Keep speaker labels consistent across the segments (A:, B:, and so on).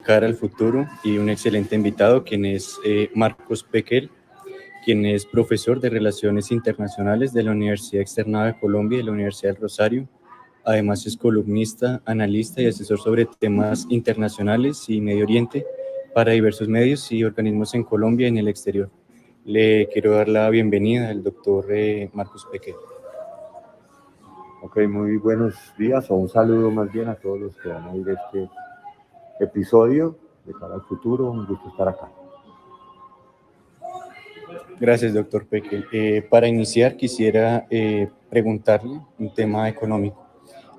A: cara al futuro y un excelente invitado, quien es Marcos Pequel, quien es profesor de Relaciones Internacionales de la Universidad Externada de Colombia y de la Universidad del Rosario. Además es columnista, analista y asesor sobre temas internacionales y Medio Oriente para diversos medios y organismos en Colombia y en el exterior. Le quiero dar la bienvenida al doctor Marcos Pequel.
B: Ok, muy buenos días o un saludo más bien a todos los que van a oír este episodio de Cara al Futuro. Un gusto estar acá.
A: Gracias, doctor Pequel. Para iniciar, quisiera preguntarle un tema económico.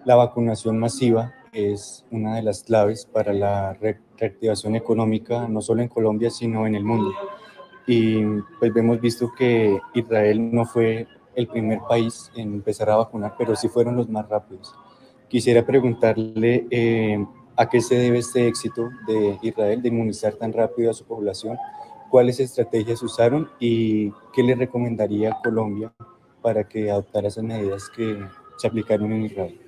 A: La vacunación masiva es una de las claves para la reactivación económica, no solo en Colombia, sino en el mundo. Y pues hemos visto que Israel no fue el primer país en empezar a vacunar, pero sí fueron los más rápidos. Quisiera preguntarle a qué se debe este éxito de Israel de inmunizar tan rápido a su población, cuáles estrategias usaron y qué le recomendaría a Colombia para que adoptara esas medidas que se aplicaron en Israel.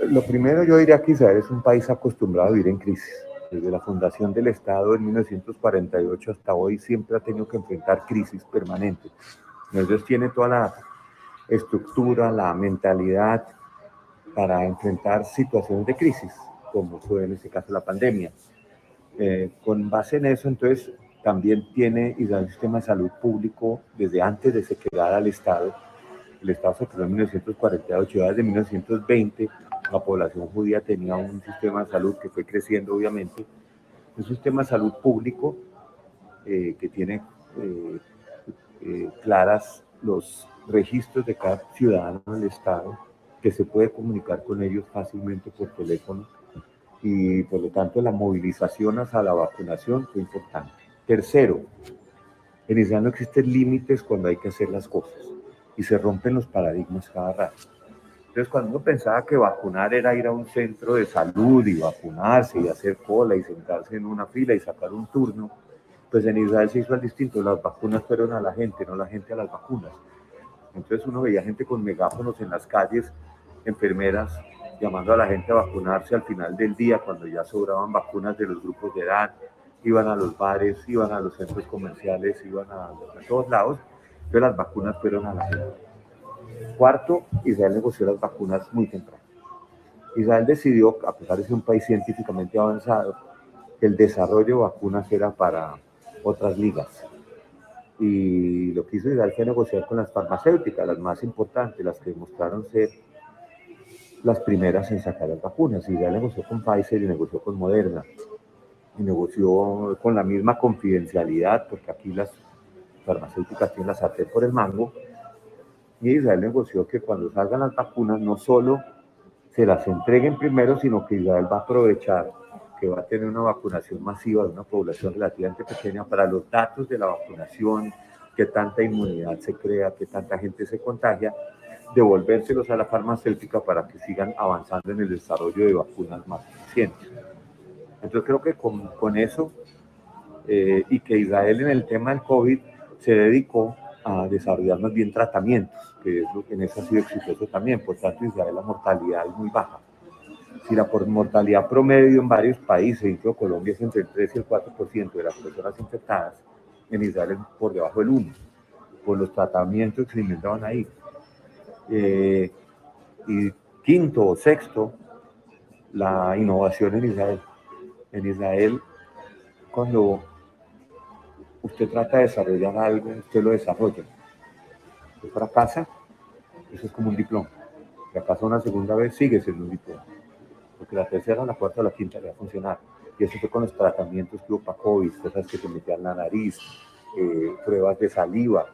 B: Lo primero, yo diría que Israel es un país acostumbrado a vivir en crisis. Desde la fundación del Estado en 1948 hasta hoy siempre ha tenido que enfrentar crisis permanentes. Entonces tiene toda la estructura, la mentalidad para enfrentar situaciones de crisis, como fue en este caso la pandemia. Con base en eso, entonces, también tiene Israel un sistema de salud público desde antes de se creara el Estado. El Estado se creó en 1948, ya desde 1920 la población judía tenía un sistema de salud que fue creciendo, obviamente. Un sistema de salud público que tiene claras los registros de cada ciudadano del Estado, que se puede comunicar con ellos fácilmente por teléfono, y por lo tanto la movilización hacia la vacunación fue importante. Tercero, en Israel no existen límites cuando hay que hacer las cosas y se rompen los paradigmas cada rato. Entonces, cuando uno pensaba que vacunar era ir a un centro de salud y vacunarse y hacer cola y sentarse en una fila y sacar un turno, pues en Israel se hizo al distinto. Las vacunas fueron a la gente, no la gente a las vacunas. Entonces uno veía gente con megáfonos en las calles, enfermeras llamando a la gente a vacunarse al final del día, cuando ya sobraban vacunas de los grupos de edad, iban a los bares, iban a los centros comerciales, iban a todos lados, pero las vacunas fueron a la gente. Cuarto, Israel negoció las vacunas muy temprano. Israel decidió, a pesar de ser un país científicamente avanzado, que el desarrollo de vacunas era para otras ligas. Y lo que hizo Israel fue negociar con las farmacéuticas, las más importantes, las que demostraron ser las primeras en sacar las vacunas. Israel negoció con Pfizer y negoció con Moderna. Y negoció con la misma confidencialidad, porque aquí las farmacéuticas tienen la sartén por el mango. Y Israel negoció que cuando salgan las vacunas no solo se las entreguen primero, sino que Israel va a aprovechar que va a tener una vacunación masiva de una población relativamente pequeña para los datos de la vacunación, qué tanta inmunidad se crea, qué tanta gente se contagia, devolvérselos a la farmacéutica para que sigan avanzando en el desarrollo de vacunas más eficientes. Entonces creo que con eso, y que Israel en el tema del COVID se dedicó a desarrollar más bien tratamientos, que es lo que en eso ha sido exitoso también. Por tanto, Israel la mortalidad es muy baja. Si la mortalidad promedio en varios países, incluso Colombia, es entre el 3 y el 4% de las personas infectadas, en Israel es por debajo del 1%, por los tratamientos que se inventaban ahí. Y quinto o sexto, la innovación en Israel. En Israel, cuando usted trata de desarrollar algo, usted lo desarrolla. Usted fracasa, eso es como un diploma. Fracasa una segunda vez, sigue siendo un diploma. Porque la tercera, la cuarta o la quinta le va a funcionar. Y eso fue con los tratamientos que hubo para COVID, cosas que se metían en la nariz, pruebas de saliva,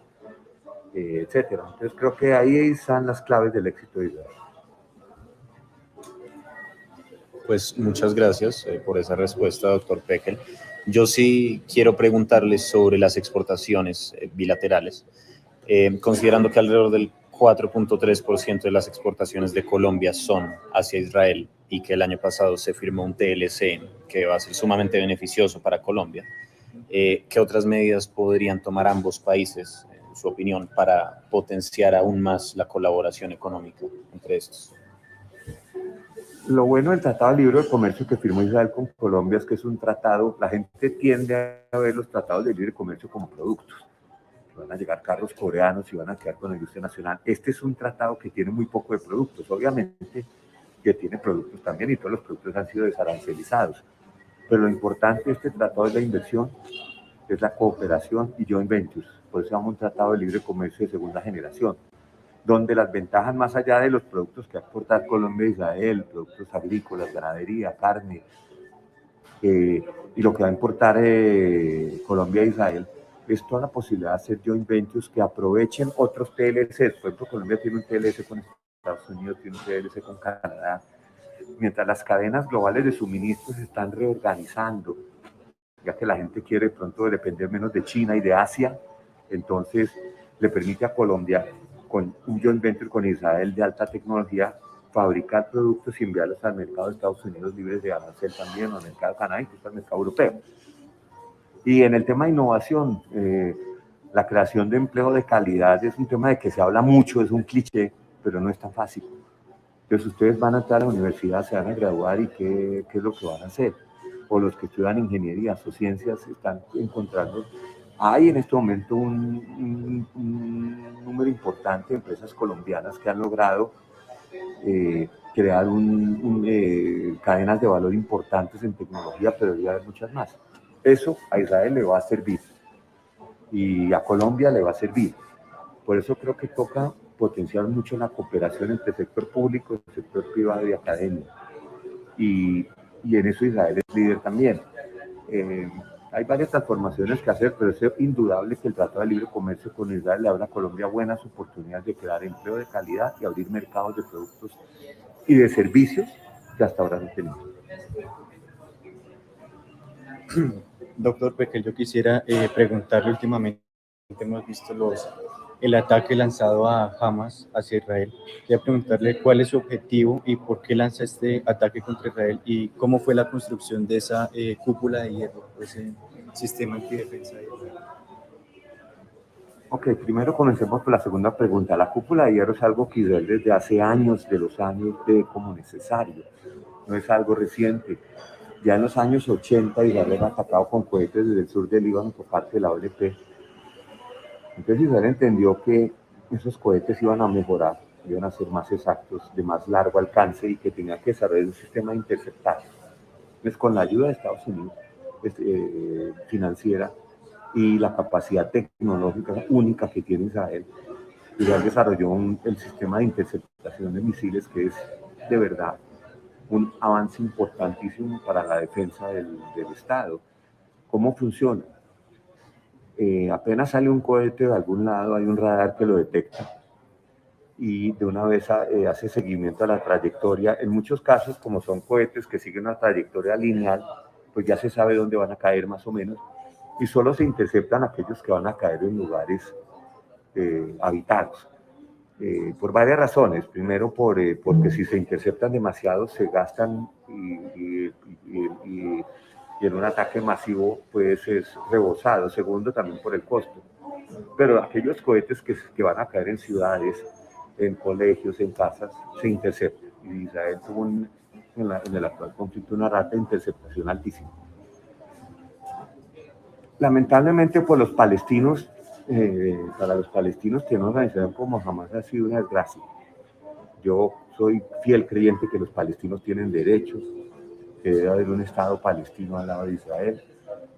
B: etcétera. Entonces creo que ahí están las claves del éxito de Israel.
C: Pues muchas gracias por esa respuesta, doctor Pequel. Yo sí quiero preguntarle sobre las exportaciones bilaterales, considerando que alrededor del 4.3% de las exportaciones de Colombia son hacia Israel y que el año pasado se firmó un TLC que va a ser sumamente beneficioso para Colombia. ¿Qué otras medidas podrían tomar ambos países, en su opinión, para potenciar aún más la colaboración económica entre estos?
B: Lo bueno del Tratado de Libre Comercio que firmó Israel con Colombia es que es un tratado, la gente tiende a ver los tratados de libre comercio como productos. Van a llegar carros coreanos y van a quedar con la industria nacional. Este es un tratado que tiene muy poco de productos, obviamente que tiene productos también y todos los productos han sido desarancelizados. Pero lo importante de este tratado es la inversión, es la cooperación y joint ventures. Por eso se llama un tratado de libre comercio de segunda generación, donde las ventajas más allá de los productos que exporta Colombia e Israel, productos agrícolas, ganadería, carne, y lo que va a importar Colombia e Israel, es toda la posibilidad de hacer joint ventures que aprovechen otros TLCs. Por ejemplo, Colombia tiene un TLC con Estados Unidos, tiene un TLC con Canadá, mientras las cadenas globales de suministro se están reorganizando, ya que la gente quiere de pronto depender menos de China y de Asia, entonces le permite a Colombia, con un joint venture con Israel de alta tecnología, fabricar productos y enviarlos al mercado de Estados Unidos libres de arancel también, o al mercado de Canadá, incluso al mercado europeo. Y en el tema de innovación, la creación de empleo de calidad es un tema de que se habla mucho, es un cliché, pero no es tan fácil. Entonces ustedes van a entrar a la universidad, se van a graduar y ¿qué es lo que van a hacer? O los que estudian ingenierías o ciencias están encontrando. Hay en este momento un número importante de empresas colombianas que han logrado crear cadenas de valor importantes en tecnología, pero debe haber muchas más. Eso a Israel le va a servir y a Colombia le va a servir. Por eso creo que toca potenciar mucho la cooperación entre el sector público, el sector privado y academia. Y en eso Israel es líder también. Hay varias transformaciones que hacer, pero es indudable que el Tratado de Libre Comercio con Israel le abre a Colombia buenas oportunidades de crear empleo de calidad y abrir mercados de productos y de servicios que hasta ahora no tenemos.
A: Doctor Pekel, yo quisiera preguntarle últimamente, hemos visto el ataque lanzado a Hamas hacia Israel. Quería preguntarle cuál es su objetivo y por qué lanza este ataque contra Israel y cómo fue la construcción de esa cúpula de hierro, ese sistema antidefensa de Israel.
B: Ok, primero comencemos por la segunda pregunta. La cúpula de hierro es algo que Israel desde hace años, de los años, ve como necesario. No es algo reciente. Ya en los años 80 Israel era atacado con cohetes desde el sur del Líbano por parte de la OLP. Entonces Israel entendió que esos cohetes iban a mejorar, iban a ser más exactos, de más largo alcance y que tenía que desarrollar un sistema de interceptar. Entonces con la ayuda de Estados Unidos financiera y la capacidad tecnológica única que tiene Israel desarrolló el sistema de interceptación de misiles que es de verdad un avance importantísimo para la defensa del Estado. ¿Cómo funciona? Apenas sale un cohete de algún lado, hay un radar que lo detecta y de una vez hace seguimiento a la trayectoria. En muchos casos, como son cohetes que siguen una trayectoria lineal, pues ya se sabe dónde van a caer más o menos y solo se interceptan aquellos que van a caer en lugares habitados. Por varias razones. Primero, porque si se interceptan demasiado, se gastan y en un ataque masivo puede ser rebosado. Segundo, también por el costo. Pero aquellos cohetes que van a caer en ciudades, en colegios, en casas, se interceptan. Y Israel tuvo en el actual conflicto una rata de interceptación altísima. Lamentablemente, por los palestinos, para los palestinos que una organización como Hamas ha sido una desgracia. Yo soy fiel creyente que los palestinos tienen derechos, que debe haber un Estado palestino al lado de Israel,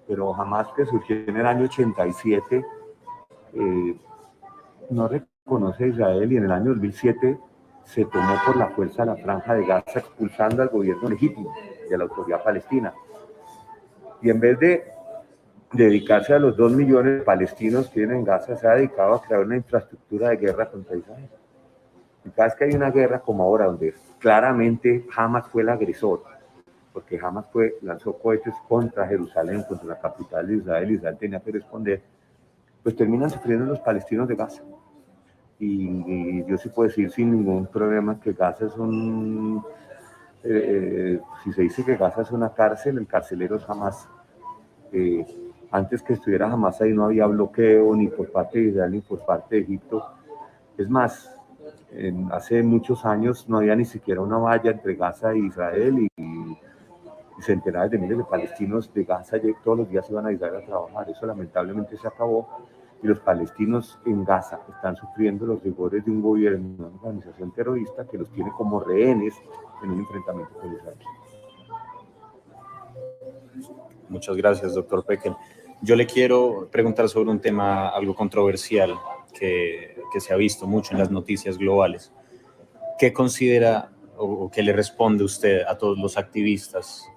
B: pero Hamas, que surgió en el año 87, no reconoce a Israel y en el año 2007 se tomó por la fuerza la franja de Gaza expulsando al gobierno legítimo y a la autoridad palestina. Y en vez de dedicarse a los 2 millones de palestinos que viven en Gaza, se ha dedicado a crear una infraestructura de guerra contra Israel. Y cada vez que hay una guerra como ahora, donde claramente Hamas fue el agresor, porque Hamas lanzó cohetes contra Jerusalén, contra la capital de Israel, y Israel tenía que responder, pues terminan sufriendo los palestinos de Gaza. Y yo sí puedo decir sin ningún problema que Gaza es si se dice que Gaza es una cárcel, el carcelero es Hamas. Antes que estuviera Hamas ahí no había bloqueo ni por parte de Israel ni por parte de Egipto. Es más, Hace muchos años no había ni siquiera una valla entre Gaza e Israel y centenares de miles de palestinos de Gaza todos los días iban a Israel a trabajar. Eso lamentablemente se acabó y los palestinos en Gaza están sufriendo los rigores de un gobierno, una organización terrorista que los tiene como rehenes en un enfrentamiento con Israel.
C: Muchas gracias, doctor Pekel. Yo le quiero preguntar sobre un tema algo controversial que se ha visto mucho en las noticias globales. ¿Qué considera o qué le responde usted a todos los activistas?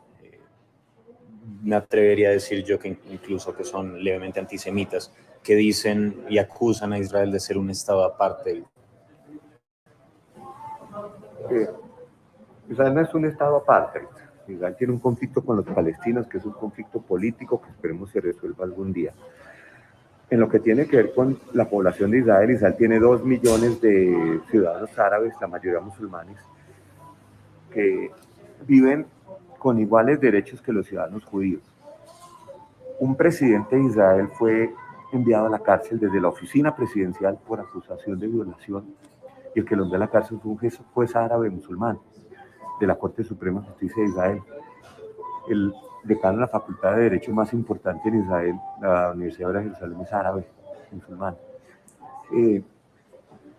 C: Me atrevería a decir yo que incluso que son levemente antisemitas, que dicen y acusan a Israel de ser un estado aparte.
B: Israel no es un estado aparte. Israel tiene un conflicto con los palestinos, que es un conflicto político que esperemos se resuelva algún día. En lo que tiene que ver con la población de Israel, Israel tiene 2 millones de ciudadanos árabes, la mayoría musulmanes, que viven con iguales derechos que los ciudadanos judíos. Un presidente de Israel fue enviado a la cárcel desde la oficina presidencial por acusación de violación, y el que lo envió a la cárcel fue un juez árabe musulmán de la Corte Suprema de Justicia de Israel. El decano de la Facultad de Derecho más importante en Israel, la Universidad de Jerusalén, es árabe musulmán.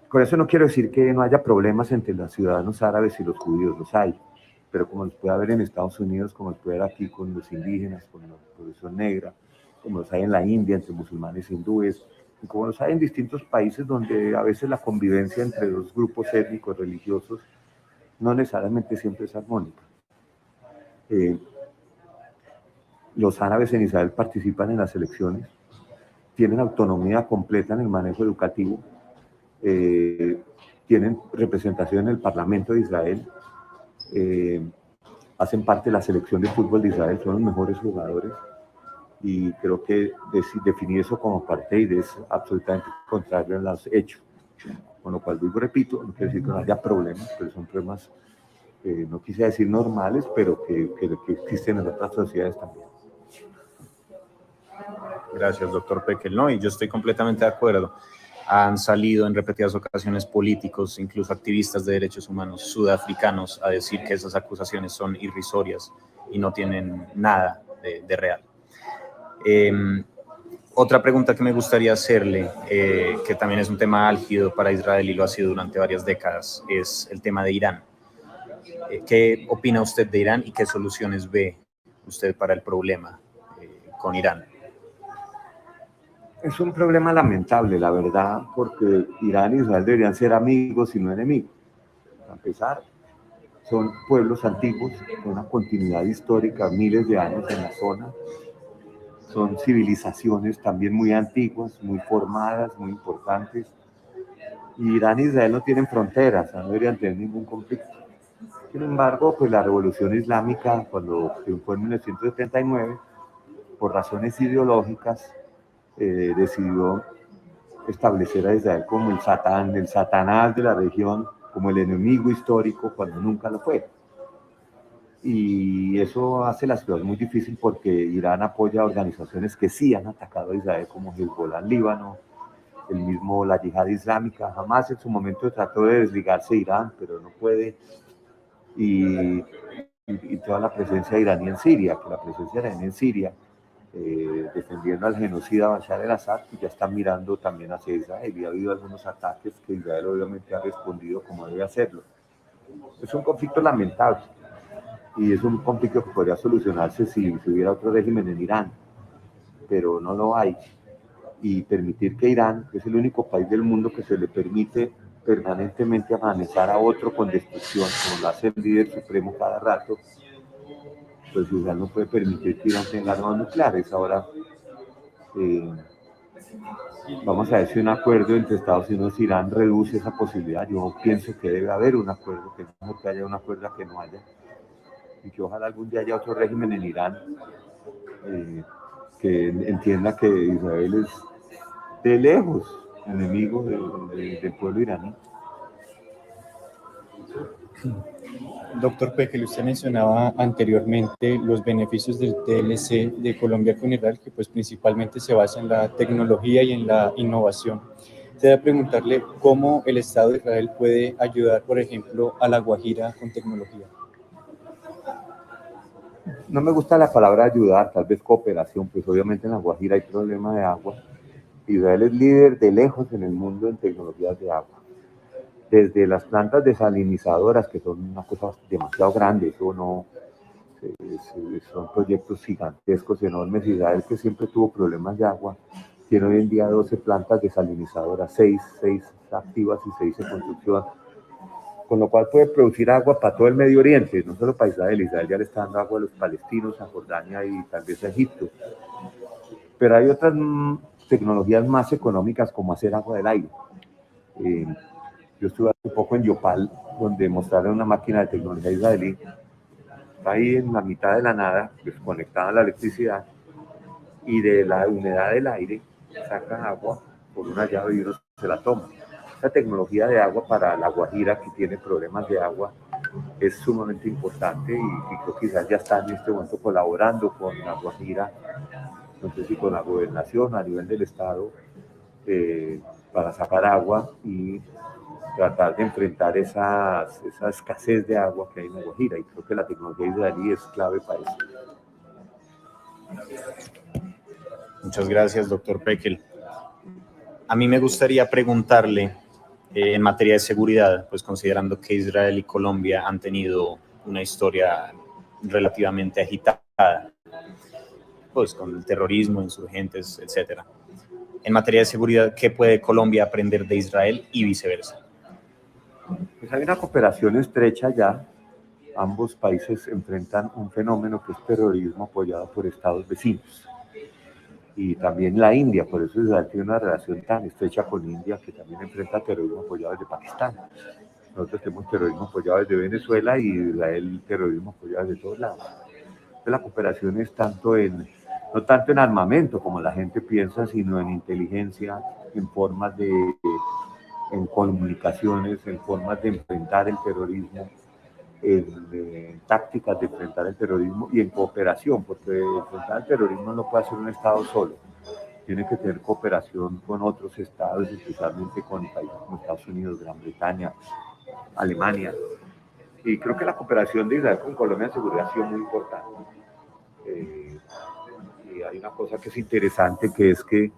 B: Con eso no quiero decir que no haya problemas entre los ciudadanos árabes y los judíos, los hay, pero como los puede haber en Estados Unidos, como los puede haber aquí con los indígenas, con la población negra, como los hay en la India entre musulmanes e hindúes, y como los hay en distintos países donde a veces la convivencia entre los grupos étnicos religiosos no necesariamente siempre es armónica. Los árabes en Israel participan en las elecciones, tienen autonomía completa en el manejo educativo, tienen representación en el Parlamento de Israel, hacen parte de la selección de fútbol de Israel, son los mejores jugadores, y creo que definir eso como apartheid es absolutamente contrario a los hechos. Con lo cual, repito, no quiere decir que no haya problemas, pero son problemas, no quise decir normales, pero que existen en otras sociedades también.
C: Gracias, doctor Pekel. No, y yo estoy completamente de acuerdo. Han salido en repetidas ocasiones políticos, incluso activistas de derechos humanos sudafricanos, a decir que esas acusaciones son irrisorias y no tienen nada de real. Otra pregunta que me gustaría hacerle, que también es un tema álgido para Israel y lo ha sido durante varias décadas, es el tema de Irán. ¿Qué opina usted de Irán y qué soluciones ve usted para el problema con Irán?
B: Es un problema lamentable, la verdad, porque Irán y Israel deberían ser amigos y no enemigos. A empezar, son pueblos antiguos, con una continuidad histórica, miles de años en la zona. Son civilizaciones también muy antiguas, muy formadas, muy importantes. Y Irán e Israel no tienen fronteras, no deberían tener ningún conflicto. Sin embargo, pues la revolución islámica, cuando triunfó en 1979, por razones ideológicas, decidió establecer a Israel como el Satanás de la región, como el enemigo histórico, cuando nunca lo fue. Y eso hace la situación muy difícil porque Irán apoya a organizaciones que sí han atacado a Israel, como Hezbollah en Líbano, el mismo la Yihad Islámica. Jamás en su momento trató de desligarse de Irán, pero no puede. Y toda la presencia iraní en Siria, que la presencia iraní en Siria, defendiendo al genocida Bashar el-Assad, que ya está mirando también hacia Israel, y ha habido algunos ataques que Israel obviamente ha respondido como debe hacerlo. Es un conflicto lamentable, y es un conflicto que podría solucionarse si hubiera otro régimen en Irán, pero no lo hay. Y permitir que Irán, que es el único país del mundo que se le permite permanentemente amenazar a otro con destrucción, como lo hace el líder supremo cada rato, pues Israel no puede permitir que Irán tenga armas nucleares. Ahora, vamos a ver si un acuerdo entre Estados Unidos e Irán reduce esa posibilidad. Yo pienso que debe haber un acuerdo, que no que haya un acuerdo que no haya, y que ojalá algún día haya otro régimen en Irán que entienda que Israel es de lejos enemigo del pueblo iraní.
A: Doctor Pekel, usted mencionaba anteriormente los beneficios del TLC de Colombia con Israel, que pues principalmente se basa en la tecnología y en la innovación. Quisiera preguntarle cómo el Estado de Israel puede ayudar, por ejemplo, a La Guajira con tecnología.
B: No me gusta la palabra ayudar, tal vez cooperación, pues obviamente en La Guajira hay problema de agua. Israel es líder de lejos en el mundo en tecnologías de agua. Desde las plantas desalinizadoras, que son una cosa demasiado grande, eso no, son proyectos gigantescos, enormes. Israel, que siempre tuvo problemas de agua, tiene hoy en día 12 plantas desalinizadoras, 6 activas y 6 en construcción, con lo cual puede producir agua para todo el Medio Oriente, no solo para Israel. Israel ya le está dando agua a los palestinos, a Jordania y tal vez a Egipto. Pero hay otras tecnologías más económicas, como hacer agua del aire. Yo estuve hace poco en Yopal, donde mostraron una máquina de tecnología israelí. Está ahí en la mitad de la nada, desconectada a la electricidad, y de la humedad del aire saca agua por una llave y uno se la toma. Esta tecnología de agua para La Guajira, que tiene problemas de agua, es sumamente importante, y creo que quizás ya está en este momento colaborando con La Guajira, no sé si con la gobernación a nivel del Estado, para sacar agua y tratar de enfrentar esa escasez de agua que hay en La Guajira, y creo que la tecnología israelí es clave para eso.
C: Muchas gracias, doctor Pekel. A mí me gustaría preguntarle, en materia de seguridad, pues considerando que Israel y Colombia han tenido una historia relativamente agitada, pues con el terrorismo, insurgentes, etcétera. En materia de seguridad, ¿qué puede Colombia aprender de Israel y viceversa?
B: Pues hay una cooperación estrecha ya. Ambos países enfrentan un fenómeno que es terrorismo apoyado por estados vecinos. Y también la India, por eso Israel tiene una relación tan estrecha con India, que también enfrenta terrorismo apoyado desde Pakistán. Nosotros tenemos terrorismo apoyado desde Venezuela y Israel terrorismo apoyado desde todos lados. Entonces la cooperación es no tanto en armamento como la gente piensa, sino en inteligencia, en formas en comunicaciones, en formas de enfrentar el terrorismo, en tácticas de enfrentar el terrorismo y en cooperación, porque enfrentar el terrorismo no puede hacer un Estado solo. Tiene que tener cooperación con otros estados, especialmente con países como Estados Unidos, Gran Bretaña, Alemania. Y creo que la cooperación de Israel con Colombia en seguridad ha sido muy importante. Y hay una cosa que es interesante, que es que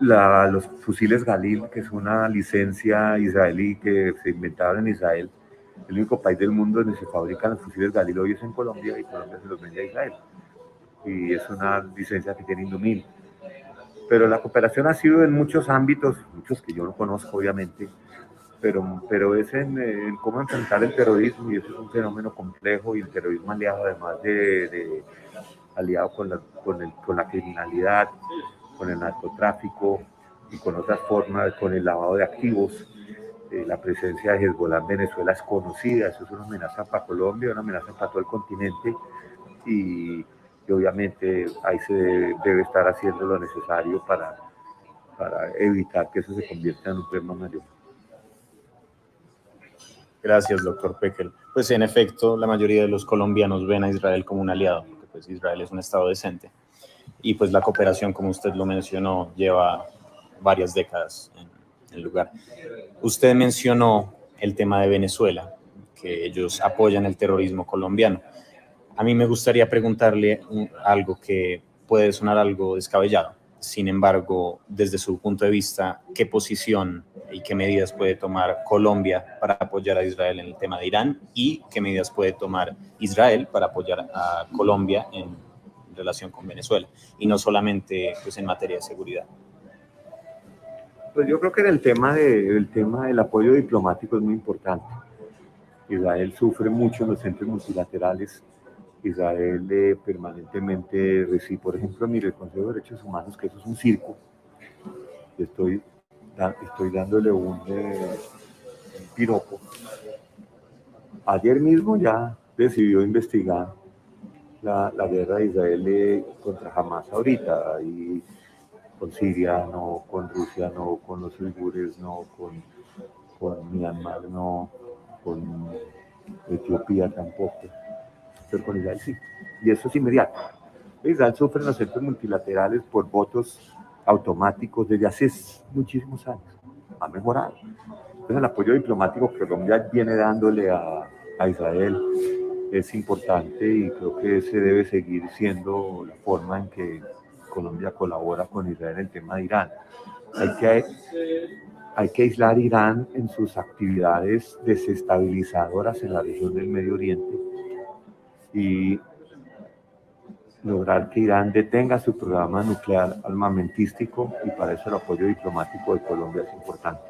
B: los fusiles Galil, que es una licencia israelí que se inventaron en Israel, el único país del mundo donde se fabrican los fusiles Galil hoy es en Colombia, y Colombia se los vende a Israel. Y es una licencia que tiene Indumil. Pero la cooperación ha sido en muchos ámbitos, muchos que yo no conozco obviamente, pero es en cómo enfrentar el terrorismo, y eso es un fenómeno complejo, y el terrorismo aliado, además aliado con la criminalidad, con el narcotráfico y con otras formas, con el lavado de activos. La presencia de Hezbollah en Venezuela es conocida, eso es una amenaza para Colombia, una amenaza para todo el continente, y obviamente ahí se debe estar haciendo lo necesario para evitar que eso se convierta en un problema mayor.
C: Gracias, doctor Pekel. Pues en efecto, la mayoría de los colombianos ven a Israel como un aliado, porque pues Israel es un estado decente. Y pues la cooperación, como usted lo mencionó, lleva varias décadas en el lugar. Usted mencionó el tema de Venezuela, que ellos apoyan el terrorismo colombiano. A mí me gustaría preguntarle algo que puede sonar algo descabellado. Sin embargo, desde su punto de vista, ¿qué posición y qué medidas puede tomar Colombia para apoyar a Israel en el tema de Irán? ¿Y qué medidas puede tomar Israel para apoyar a Colombia en relación con Venezuela? Y no solamente pues, en materia de seguridad.
B: Pues yo creo que en el tema del apoyo diplomático es muy importante. Israel sufre mucho en los centros multilaterales. Israel permanentemente recibe, por ejemplo, mire, el Consejo de Derechos Humanos, que eso es un circo. Estoy dándole un piropo. Ayer mismo ya decidió investigar la guerra de Israel contra Hamas ahorita, y con Siria no, con Rusia no, con los uigures no, con Myanmar no, con Etiopía tampoco, pero con Israel sí. Y eso es inmediato. Israel sufre en los centros multilaterales por votos automáticos desde hace muchísimos años. Ha mejorado. Entonces el apoyo diplomático que Colombia viene dándole a Israel es importante y creo que ese debe seguir siendo la forma en que Colombia colabora con Israel en el tema de Irán. Hay que aislar a Irán en sus actividades desestabilizadoras en la región del Medio Oriente y lograr que Irán detenga su programa nuclear armamentístico, y para eso el apoyo diplomático de Colombia es importante.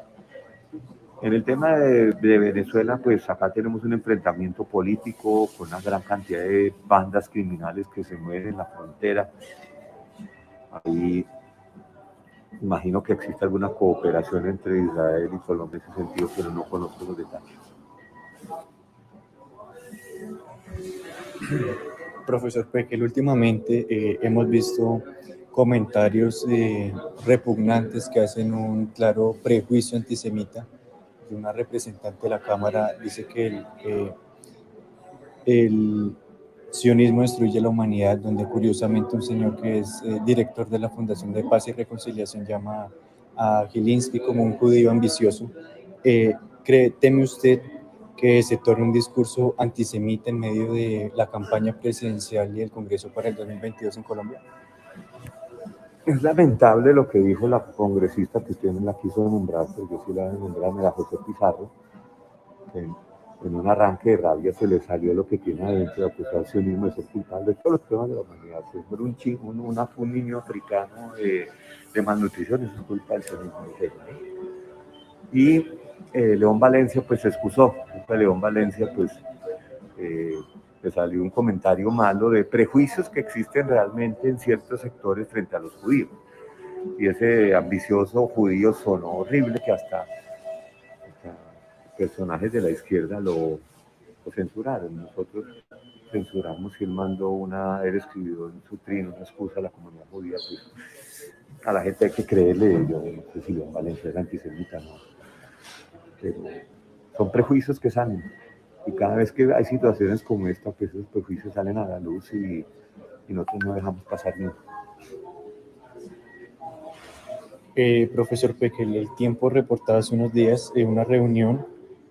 B: En el tema de Venezuela, pues acá tenemos un enfrentamiento político con una gran cantidad de bandas criminales que se mueven en la frontera. Ahí imagino que existe alguna cooperación entre Israel y Colombia en ese sentido, pero no conozco los detalles.
A: Profesor Pekel, últimamente hemos visto comentarios repugnantes que hacen un claro prejuicio antisemita. De una representante de la Cámara dice que el sionismo destruye la humanidad, donde curiosamente un señor que es director de la Fundación de Paz y Reconciliación llama a Gilinski como un judío ambicioso. ¿Teme usted que se torne un discurso antisemita en medio de la campaña presidencial y el Congreso para el 2022 en Colombia?
B: Es lamentable lo que dijo la congresista que usted no la quiso nombrar, porque yo sí la voy a nombrar, María José Pizarro, que en un arranque de rabia se le salió lo que tiene adentro, acusar al sionismo de ser culpable de todos los problemas de la humanidad. Si fuera un niño africano de malnutrición, eso es culpa del sionismo. Y León Valencia pues se excusó. León Valencia pues le salió un comentario malo de prejuicios que existen realmente en ciertos sectores frente a los judíos. Y ese ambicioso judío sonó horrible, que hasta personajes de la izquierda lo censuraron. Nosotros censuramos y él escribió en su trino una excusa a la comunidad judía. Pues, a la gente hay que creerle. Yo no sé si León Valencia es antisemita, no. Pero son prejuicios que salen. Y cada vez que hay situaciones como esta, pues esos prejuicios salen a la luz y nosotros no dejamos pasar ni uno.
A: Profesor Pekel, el Tiempo reportaba hace unos días una reunión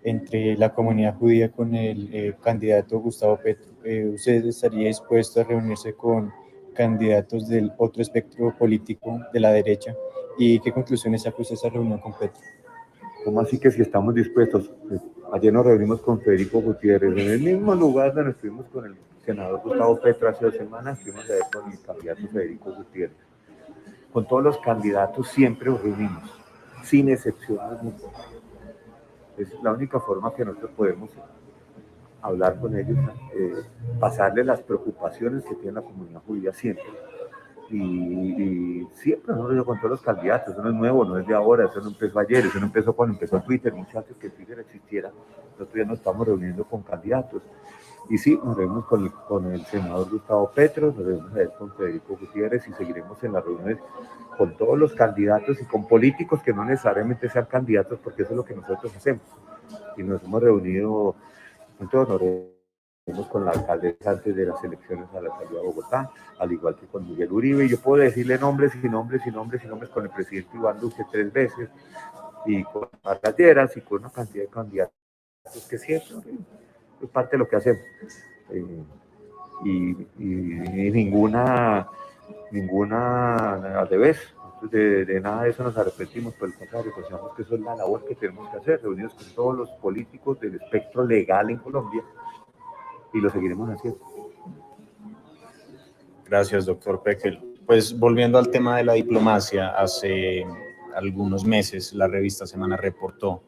A: entre la comunidad judía con el candidato Gustavo Petro. ¿Usted estaría dispuesto a reunirse con candidatos del otro espectro político de la derecha? ¿Y qué conclusiones sacó usted de esa reunión con Petro?
B: ¿Cómo así que si estamos dispuestos? Ayer nos reunimos con Federico Gutiérrez en el mismo lugar donde estuvimos con el senador Gustavo Petro hace 2 semanas, estuvimos ahí con el candidato Federico Gutiérrez. Con todos los candidatos siempre nos reunimos, sin excepción. Es la única forma que nosotros podemos hablar con ellos, pasarles las preocupaciones que tiene la comunidad judía siempre. Y siempre nosotros con todos los candidatos, eso no es nuevo, no es de ahora, eso no empezó ayer, eso no empezó cuando empezó Twitter, mucho antes que Twitter existiera, nosotros ya nos estamos reuniendo con candidatos. Y sí, nos reunimos con el senador Gustavo Petro, nos reunimos con Federico Gutiérrez y seguiremos en las reuniones con todos los candidatos y con políticos que no necesariamente sean candidatos, porque eso es lo que nosotros hacemos. Y nos hemos reunido con todos, nos reunimos con la alcaldesa antes de las elecciones a la alcaldía de Bogotá, al igual que con Miguel Uribe, y yo puedo decirle nombres y nombres y nombres y nombres con el presidente Iván Duque 3 veces, y con Vargas Lleras y con una cantidad de candidatos que siempre es parte de lo que hacemos. Y ninguna al revés. De nada de eso nos arrepentimos, por el contrario, pensamos que eso es la labor que tenemos que hacer, reunidos con todos los políticos del espectro legal en Colombia, y lo seguiremos haciendo.
C: Gracias, doctor Pekel. Pues volviendo al tema de la diplomacia, hace algunos meses la revista Semana reportó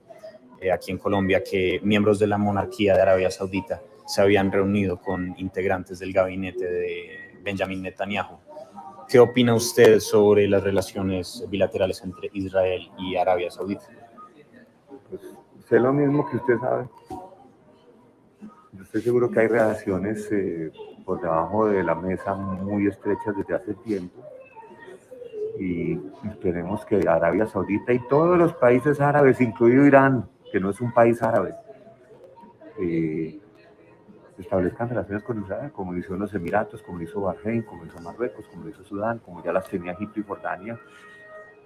C: aquí en Colombia que miembros de la monarquía de Arabia Saudita se habían reunido con integrantes del gabinete de Benjamin Netanyahu. ¿Qué opina usted sobre las relaciones bilaterales entre Israel y Arabia Saudita?
B: Pues sé lo mismo que usted sabe. Yo estoy seguro que hay relaciones por debajo de la mesa muy estrechas desde hace tiempo, y esperemos que Arabia Saudita y todos los países árabes, incluido Irán, que no es un país árabe, establezcan relaciones con Israel, como lo hizo los Emiratos, como lo hizo Bahrein, como lo hizo Marruecos, como lo hizo Sudán, como ya las tenía Egipto y Jordania,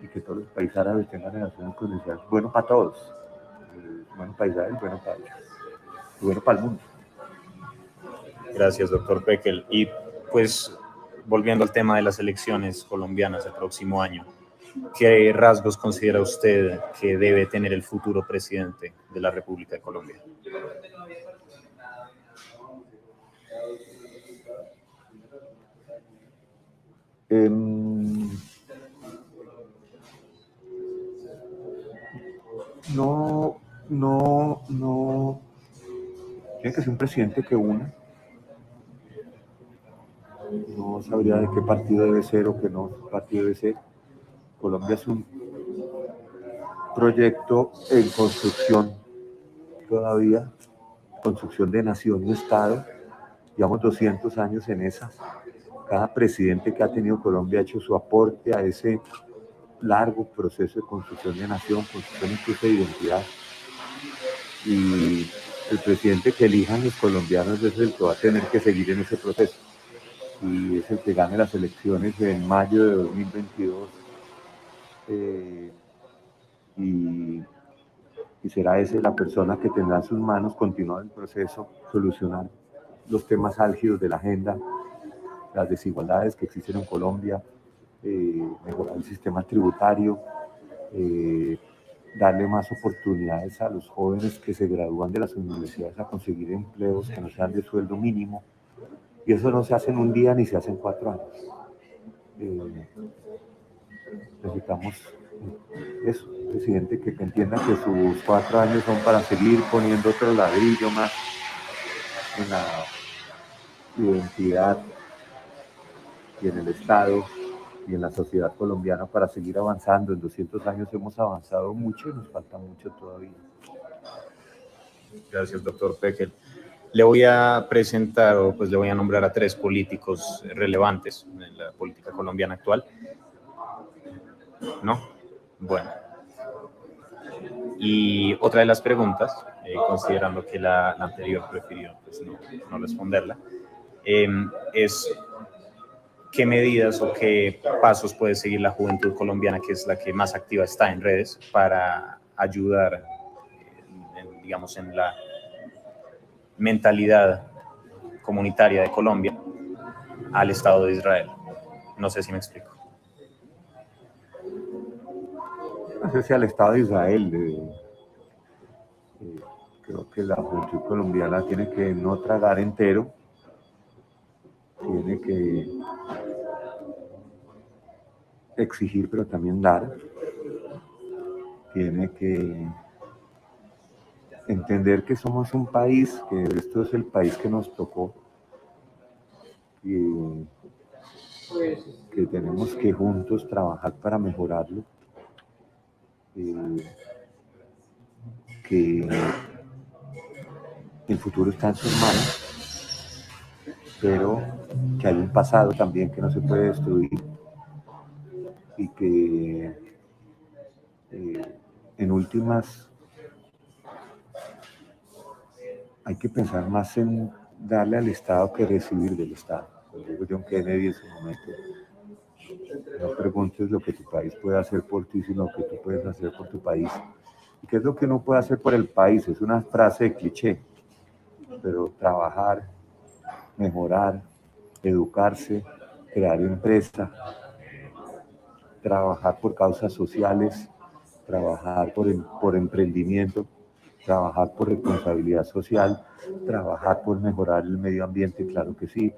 B: y que todos los países árabes tengan relaciones comerciales. Bueno para todos. Bueno para Israel, bueno para ellos. Y bueno para el mundo.
C: Gracias, doctor Peckel. Y pues, volviendo al tema de las elecciones colombianas el próximo año, ¿qué rasgos considera usted que debe tener el futuro presidente de la República de Colombia?
B: No. Tiene que ser un presidente que una. No sabría de qué partido debe ser o qué no partido debe ser. Colombia es un proyecto en construcción todavía, construcción de nación y Estado. Llevamos 200 años en esa. Cada presidente que ha tenido Colombia ha hecho su aporte a ese largo proceso de construcción de nación, construcción incluso de identidad. Y el presidente que elijan los colombianos es el que va a tener que seguir en ese proceso. Y es el que gane las elecciones en mayo de 2022. Y será esa la persona que tendrá en sus manos continuar el proceso, solucionar los temas álgidos de la agenda, las desigualdades que existen en Colombia, mejorar el sistema tributario, darle más oportunidades a los jóvenes que se gradúan de las universidades a conseguir empleos que no sean de sueldo mínimo. Y eso no se hace en un día ni se hace en 4 años. Necesitamos eso, un presidente que entienda que sus 4 años son para seguir poniendo otro ladrillo más en la identidad y en el Estado y en la sociedad colombiana para seguir avanzando. En 200 años hemos avanzado mucho y nos falta mucho todavía.
C: Gracias, doctor Peckel. Le voy a presentar, o pues le voy a nombrar a 3 políticos relevantes en la política colombiana actual. ¿No? Bueno. Y otra de las preguntas, considerando que la anterior prefirió pues, no responderla, es qué medidas o qué pasos puede seguir la juventud colombiana, que es la que más activa está en redes, para ayudar, digamos, en la mentalidad comunitaria de Colombia al Estado de Israel. No sé si me explico.
B: No sé si al Estado de Israel. Creo que la juventud colombiana tiene que no tragar entero, tiene que exigir pero también dar, tiene que entender que somos un país, que esto es el país que nos tocó y que tenemos que juntos trabajar para mejorarlo, que el futuro está en sus manos, pero que hay un pasado también que no se puede destruir y que en últimas hay que pensar más en darle al Estado que recibir del Estado. Como dijo John Kennedy en su momento, no preguntes lo que tu país puede hacer por ti, sino lo que tú puedes hacer por tu país. ¿Y qué es lo que uno puede hacer por el país? Es una frase de cliché, pero trabajar, mejorar, educarse, crear empresa, trabajar por causas sociales, trabajar por emprendimiento, trabajar por responsabilidad social, trabajar por mejorar el medio ambiente, claro que sí,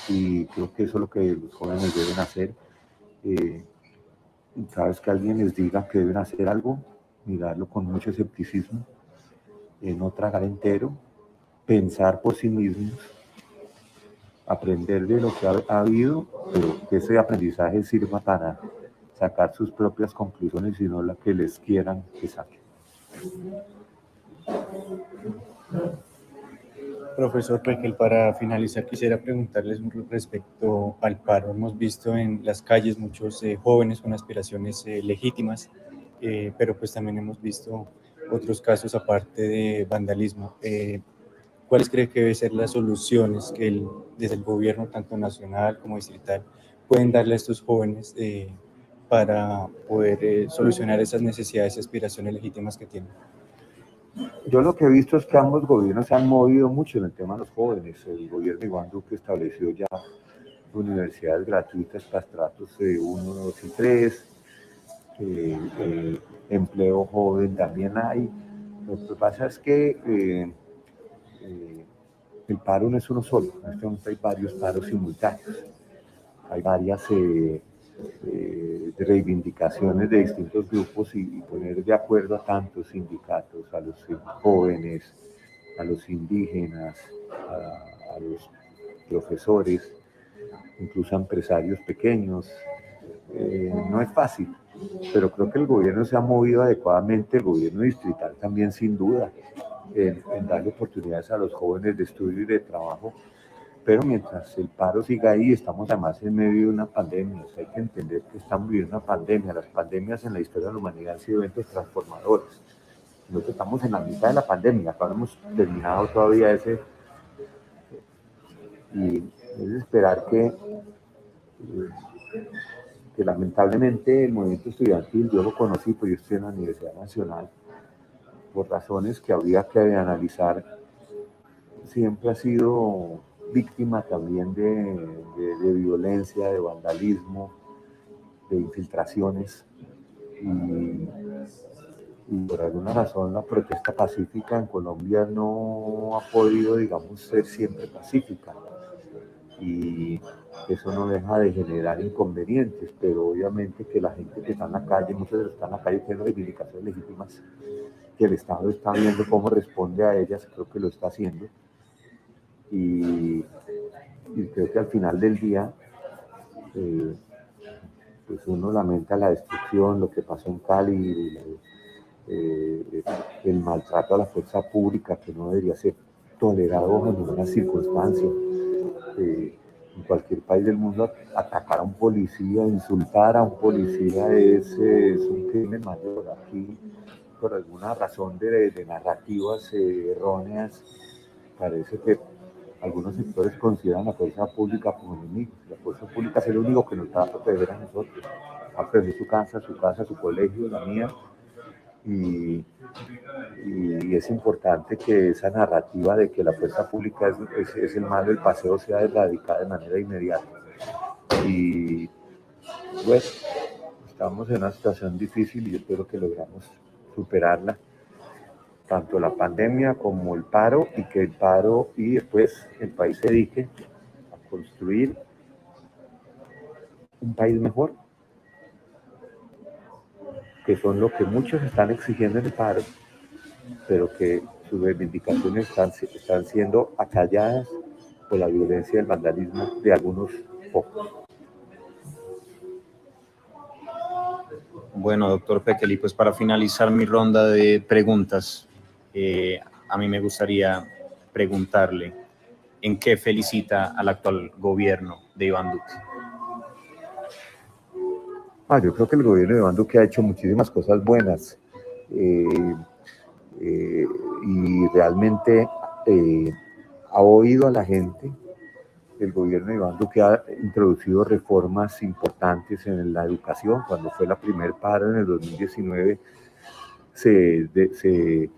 B: y creo que eso es lo que los jóvenes deben hacer. Cada vez que alguien les diga que deben hacer algo, mirarlo con mucho escepticismo, no tragar entero, pensar por sí mismos, aprender de lo que ha habido, pero que ese aprendizaje sirva para sacar sus propias conclusiones y no la que les quieran que saquen.
A: Profesor Peckel, para finalizar quisiera preguntarles respecto al paro. Hemos visto en las calles muchos jóvenes con aspiraciones legítimas, pero pues también hemos visto otros casos aparte de vandalismo. ¿Cuáles cree que deben ser las soluciones que desde el gobierno, tanto nacional como distrital, pueden darle a estos jóvenes para poder solucionar esas necesidades y aspiraciones legítimas que tienen?
B: Yo lo que he visto es que ambos gobiernos se han movido mucho en el tema de los jóvenes. El gobierno de Iván Duque estableció ya universidades gratuitas para estratos 1, 2 y 3. Empleo joven también hay. Lo que pasa es que el paro no es uno solo. En este momento hay varios paros simultáneos. Hay varias reivindicaciones de distintos grupos y poner de acuerdo a tantos sindicatos, a los jóvenes, a los indígenas, a los profesores, incluso a empresarios pequeños. No es fácil, pero creo que el gobierno se ha movido adecuadamente, el gobierno distrital también sin duda, en darle oportunidades a los jóvenes de estudio y de trabajo. Pero mientras el paro siga ahí, estamos además en medio de una pandemia. O sea, hay que entender que estamos viviendo una pandemia. Las pandemias en la historia de la humanidad han sido eventos transformadores. Nosotros estamos en la mitad de la pandemia, no hemos terminado todavía ese. Y es esperar que lamentablemente el movimiento estudiantil, yo lo conocí, pues yo estoy en la Universidad Nacional, por razones que habría que analizar, siempre ha sido víctima también de violencia, de vandalismo, de infiltraciones, y por alguna razón la protesta pacífica en Colombia no ha podido, digamos, ser siempre pacífica, y eso no deja de generar inconvenientes, pero obviamente que la gente que está en la calle, muchos de los que están en la calle tienen reivindicaciones legítimas, que el Estado está viendo cómo responde a ellas, creo que lo está haciendo, y creo que al final del día pues uno lamenta la destrucción, lo que pasó en Cali, el maltrato a la fuerza pública que no debería ser tolerado bajo ninguna circunstancia. En cualquier país del mundo atacar a un policía, insultar a un policía es un crimen mayor. Aquí, por alguna razón de narrativas erróneas, parece que algunos sectores consideran la fuerza pública como enemigo. La fuerza pública es el único que nos va a proteger a nosotros, va a proteger su casa, su colegio, la mía, y es importante que esa narrativa de que la fuerza pública es el malo del paseo sea erradicada de manera inmediata. Y bueno, estamos en una situación difícil y yo espero que logramos superarla, tanto la pandemia como el paro, y que el paro y después el país se dedique a construir un país mejor, que son lo que muchos están exigiendo en el paro, pero que sus reivindicaciones están siendo acalladas por la violencia y el vandalismo de algunos pocos.
C: Bueno, doctor Pekel, y pues para finalizar mi ronda de preguntas, a mí me gustaría preguntarle en qué felicita al actual gobierno de Iván Duque.
B: Yo creo que el gobierno de Iván Duque ha hecho muchísimas cosas buenas y realmente ha oído a la gente. El gobierno de Iván Duque ha introducido reformas importantes en la educación. Cuando fue la primer paro en el 2019, se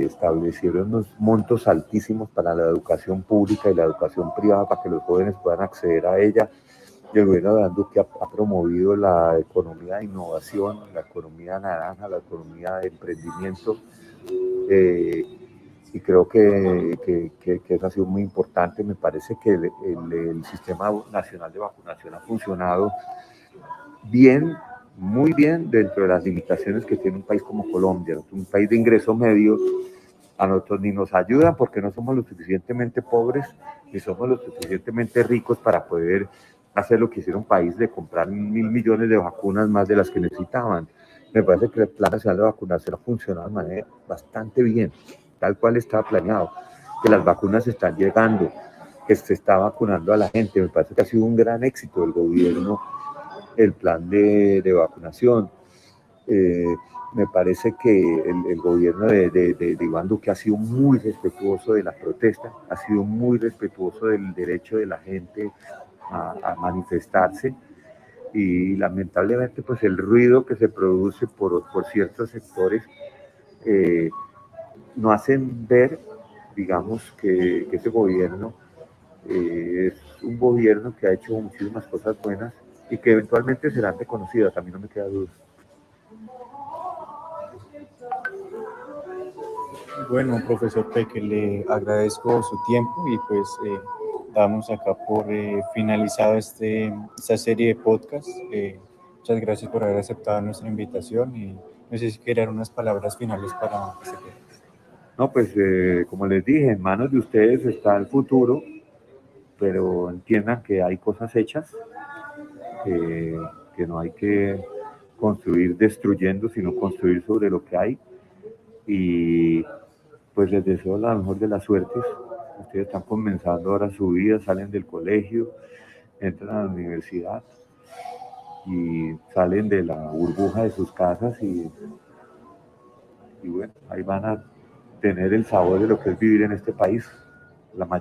B: establecieron unos montos altísimos para la educación pública y la educación privada para que los jóvenes puedan acceder a ella. Y el gobierno de Iván Duque ha promovido la economía de innovación, la economía naranja, la economía de emprendimiento. Y creo que eso ha sido muy importante. Me parece que el Sistema Nacional de Vacunación ha funcionado bien, muy bien, dentro de las limitaciones que tiene un país como Colombia, un país de ingreso medio. A nosotros ni nos ayudan porque no somos lo suficientemente pobres, ni somos lo suficientemente ricos para poder hacer lo que hicieron un país de comprar 1.000 millones de vacunas más de las que necesitaban. Me parece que el Plan Nacional de Vacunación ha funcionado de manera bastante bien, tal cual estaba planeado, que las vacunas están llegando, que se está vacunando a la gente. Me parece que ha sido un gran éxito del gobierno el plan de vacunación. Me parece que el gobierno de Iván Duque ha sido muy respetuoso de la protesta, ha sido muy respetuoso del derecho de la gente a manifestarse, y lamentablemente pues el ruido que se produce por ciertos sectores no hacen ver, digamos, que ese gobierno es un gobierno que ha hecho muchísimas cosas buenas y que eventualmente serán reconocidas, a mí no me queda duda.
A: Bueno, profesor Peque, le agradezco su tiempo y pues damos acá por finalizado esta serie de podcast. Muchas gracias por haber aceptado nuestra invitación y no sé si quieren unas palabras finales para este podcast.
B: No, pues como les dije, en manos de ustedes está el futuro, pero entiendan que hay cosas hechas, que no hay que construir destruyendo, sino construir sobre lo que hay. Y pues les deseo la mejor de las suertes. Ustedes están comenzando ahora su vida, salen del colegio, entran a la universidad y salen de la burbuja de sus casas y bueno, ahí van a tener el sabor de lo que es vivir en este país. La mayoría